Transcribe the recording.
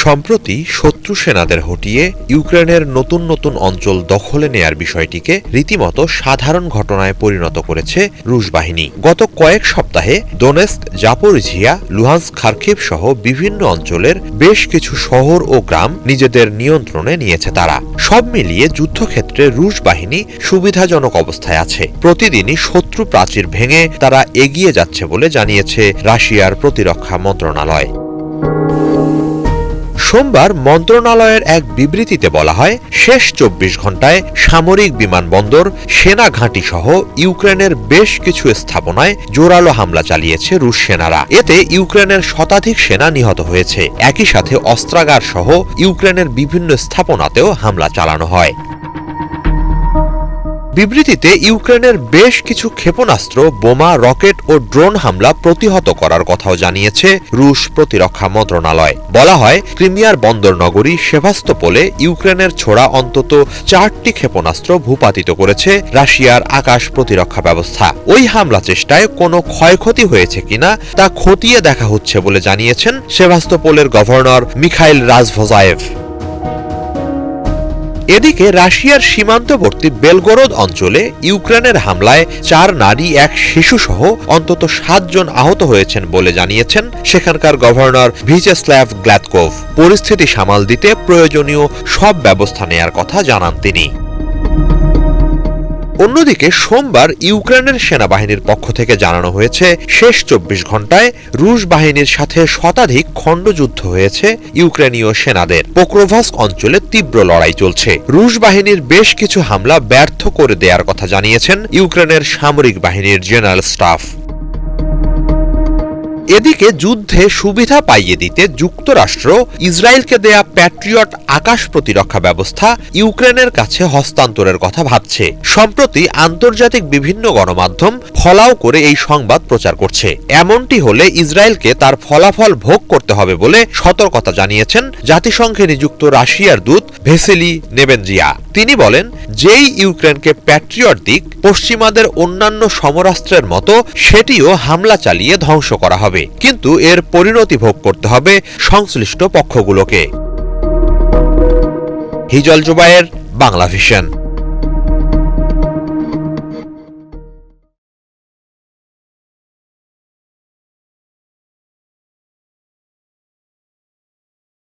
সম্প্রতি শত্রু সেনাদের হটিয়ে ইউক্রেনের নতুন নতুন অঞ্চল দখলে নেয়ার বিষয়টিকে রীতিমতো সাধারণ ঘটনায় পরিণত করেছে রুশ বাহিনী। গত কয়েক সপ্তাহে দোনেস্ক, জাপোরিঝিয়া, লুহান্স্ক, খার্কিভ সহ বিভিন্ন অঞ্চলের বেশ কিছু শহর ও গ্রাম নিজেদের নিয়ন্ত্রণে নিয়েছে তারা। সব মিলিয়ে যুদ্ধক্ষেত্রে রুশ বাহিনী সুবিধাজনক অবস্থায় আছে। প্রতিদিনই শত্রু প্রাচীর ভেঙে তারা এগিয়ে যাচ্ছে বলে জানিয়েছে রাশিয়ার প্রতিরক্ষা মন্ত্রণালয়। সোমবার মন্ত্রণালয়ের এক বিবৃতিতে বলা হয়, শেষ ২৪ ঘণ্টায় সামরিক বিমানবন্দর, সেনা ঘাঁটি সহ ইউক্রেনের বেশ কিছু স্থাপনায় জোরালো হামলা চালিয়েছে রুশ সেনারা। এতে ইউক্রেনের শতাধিক সেনা নিহত হয়েছে। একই সাথে অস্ত্রাগার সহ ইউক্রেনের বিভিন্ন স্থাপনাতেও হামলা চালানো হয়। বিবৃতিতে ইউক্রেনের বেশ কিছু ক্ষেপণাস্ত্র, বোমা, রকেট ও ড্রোন হামলা প্রতিহত করার কথাও জানিয়েছে রুশ প্রতিরক্ষা মন্ত্রণালয়। বলা হয়, ক্রিমিয়ার বন্দর নগরী সেভাস্তোপোলে ইউক্রেনের ছোড়া অন্তত ৪টি ক্ষেপণাস্ত্র ভূপাতিত করেছে রাশিয়ার আকাশ প্রতিরক্ষা ব্যবস্থা। ওই হামলা চেষ্টায় কোনো ক্ষয়ক্ষতি হয়েছে কিনা তা খতিয়ে দেখা হচ্ছে বলে জানিয়েছেন সেভাস্তোপোলের গভর্নর মিখাইল রাজভোজায়েভ। এদিকে রাশিয়ার সীমান্তবর্তী বেলগোরোদ অঞ্চলে ইউক্রেনের হামলায় ৪ নারী, ১ শিশুসহ অন্তত ৭ জন আহত হয়েছেন বলে জানিয়েছেন সেখানকার গভর্নর ভিচেস্লাভ গ্ল্যাদকোভ। পরিস্থিতি সামাল দিতে প্রয়োজনীয় সব ব্যবস্থা নেয়ার কথা জানান তিনি। অন্যদিকে সোমবার ইউক্রেনের সেনাবাহিনীর পক্ষ থেকে জানানো হয়েছে, শেষ ২৪ ঘণ্টায় রুশ বাহিনীর সাথে শতাধিক খণ্ডযুদ্ধ হয়েছে ইউক্রেনীয় সেনাদের। পোক্রোভস্ক অঞ্চলে তীব্র লড়াই চলছে। রুশ বাহিনীর বেশ কিছু হামলা ব্যর্থ করে দেওয়ার কথা জানিয়েছেন ইউক্রেনের সামরিক বাহিনীর জেনারেল স্টাফ। এদিকে যুদ্ধে সুবিধা পাইয়ে দিতে যুক্তরাষ্ট্র ইসরায়েলকে দেয়া প্যাট্রিয়ট আকাশ প্রতিরক্ষা ব্যবস্থা ইউক্রেনের কাছে হস্তান্তরের কথা ভাবছে। সম্প্রতি আন্তর্জাতিক বিভিন্ন গণমাধ্যম ফলাও করে এই সংবাদ প্রচার করছে। এমনটি হলে ইসরায়েলকে তার ফলাফল ভোগ করতে হবে বলে সতর্কতা জানিয়েছেন জাতিসংঘে নিযুক্ত রাশিয়ার দূত ভেসেলি নেবেনজিয়া। তিনি বলেন, যেই ইউক্রেনকে প্যাট্রিয়ট দিক, পশ্চিমাদের অন্যান্য সমরাস্ত্রের মতো সেটিও হামলা চালিয়ে ধ্বংস করা হবে, কিন্তু এর পরিণতি ভোগ করতে হবে সংশ্লিষ্ট পক্ষগুলোকে। হিজল জুবায়ের, বাংলা ভিশন।